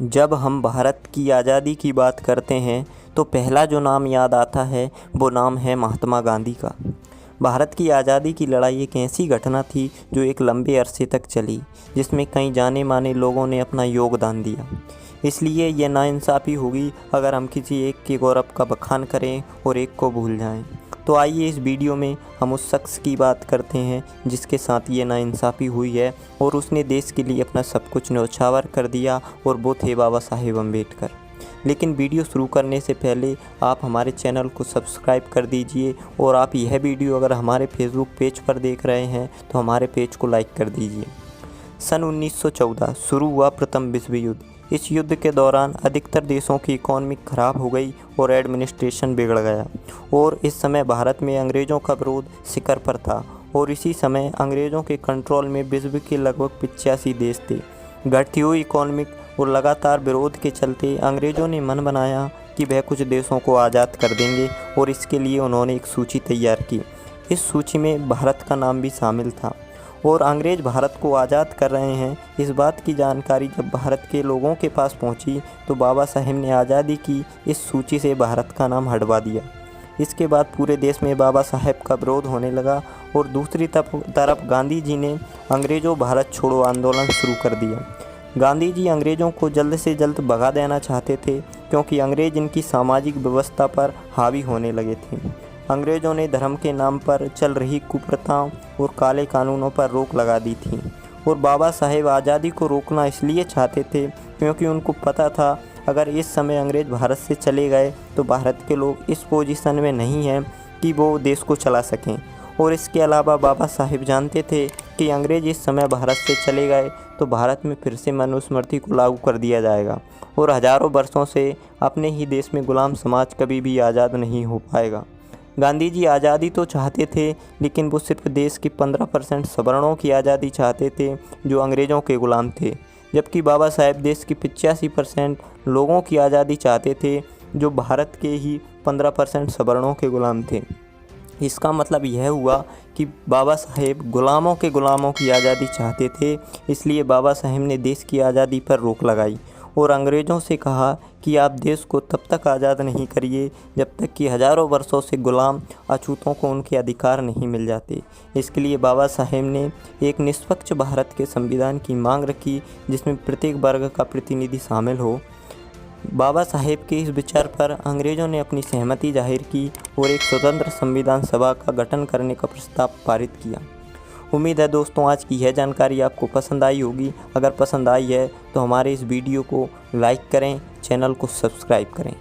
जब हम भारत की आज़ादी की बात करते हैं तो पहला जो नाम याद आता है वो नाम है महात्मा गांधी का। भारत की आज़ादी की लड़ाई एक ऐसी घटना थी जो एक लंबे अरसे तक चली, जिसमें कई जाने माने लोगों ने अपना योगदान दिया। इसलिए ये नाइंसाफ़ी होगी अगर हम किसी एक के गौरव का बखान करें और एक को भूल जाएं। तो आइए इस वीडियो में हम उस शख्स की बात करते हैं जिसके साथ ये नाइंसाफ़ी हुई है और उसने देश के लिए अपना सब कुछ न्यौछावर कर दिया, और वो थे बाबा साहेब अम्बेडकर। लेकिन वीडियो शुरू करने से पहले आप हमारे चैनल को सब्सक्राइब कर दीजिए, और आप यह वीडियो अगर हमारे फेसबुक पेज पर देख रहे हैं तो हमारे पेज को लाइक कर दीजिए। सन 1914 शुरू हुआ प्रथम विश्व युद्ध। इस युद्ध के दौरान अधिकतर देशों की इकॉनमी खराब हो गई और एडमिनिस्ट्रेशन बिगड़ गया, और इस समय भारत में अंग्रेज़ों का विरोध शिखर पर था। और इसी समय अंग्रेज़ों के कंट्रोल में विश्व के लगभग 85 देश थे। घटती हुई इकॉनमिक और लगातार विरोध के चलते अंग्रेज़ों ने मन बनाया कि वह कुछ देशों को आज़ाद कर देंगे, और इसके लिए उन्होंने एक सूची तैयार की। इस सूची में भारत का नाम भी शामिल था, और अंग्रेज़ भारत को आज़ाद कर रहे हैं इस बात की जानकारी जब भारत के लोगों के पास पहुंची तो बाबा साहेब ने आज़ादी की इस सूची से भारत का नाम हटवा दिया। इसके बाद पूरे देश में बाबा साहेब का विरोध होने लगा, और दूसरी तरफ गांधी जी ने अंग्रेज़ों भारत छोड़ो आंदोलन शुरू कर दिया। गांधी जी अंग्रेज़ों को जल्द से जल्द भगा देना चाहते थे, क्योंकि अंग्रेज़ इनकी सामाजिक व्यवस्था पर हावी होने लगे थे। अंग्रेज़ों ने धर्म के नाम पर चल रही कुप्रथाओं और काले कानूनों पर रोक लगा दी थी, और बाबा साहेब आज़ादी को रोकना इसलिए चाहते थे क्योंकि उनको पता था अगर इस समय अंग्रेज़ भारत से चले गए तो भारत के लोग इस पोजीशन में नहीं हैं कि वो देश को चला सकें। और इसके अलावा बाबा साहेब जानते थे कि अंग्रेज़ इस समय भारत से चले गए तो भारत में फिर से मनुस्मृति को लागू कर दिया जाएगा, और हज़ारों वर्षों से अपने ही देश में गुलाम समाज कभी भी आज़ाद नहीं हो पाएगा। गांधी जी आज़ादी तो चाहते थे, लेकिन वो सिर्फ देश की 15% सवर्णों की आज़ादी चाहते थे जो अंग्रेज़ों के गुलाम थे, जबकि बाबा साहेब देश की 85% लोगों की आज़ादी चाहते थे जो भारत के ही 15% सवर्णों के गुलाम थे। इसका मतलब यह हुआ कि बाबा साहेब गुलामों की आज़ादी चाहते थे, इसलिए बाबा साहेब ने देश की आज़ादी पर रोक लगाई और अंग्रेज़ों से कहा कि आप देश को तब तक आज़ाद नहीं करिए जब तक कि हज़ारों वर्षों से गुलाम अछूतों को उनके अधिकार नहीं मिल जाते। इसके लिए बाबा साहेब ने एक निष्पक्ष भारत के संविधान की मांग रखी, जिसमें प्रत्येक वर्ग का प्रतिनिधि शामिल हो। बाबा साहेब के इस विचार पर अंग्रेज़ों ने अपनी सहमति जाहिर की और एक स्वतंत्र संविधान सभा का गठन करने का प्रस्ताव पारित किया। उम्मीद है दोस्तों आज की यह जानकारी आपको पसंद आई होगी। अगर पसंद आई है तो हमारे इस वीडियो को लाइक करें, चैनल को सब्सक्राइब करें।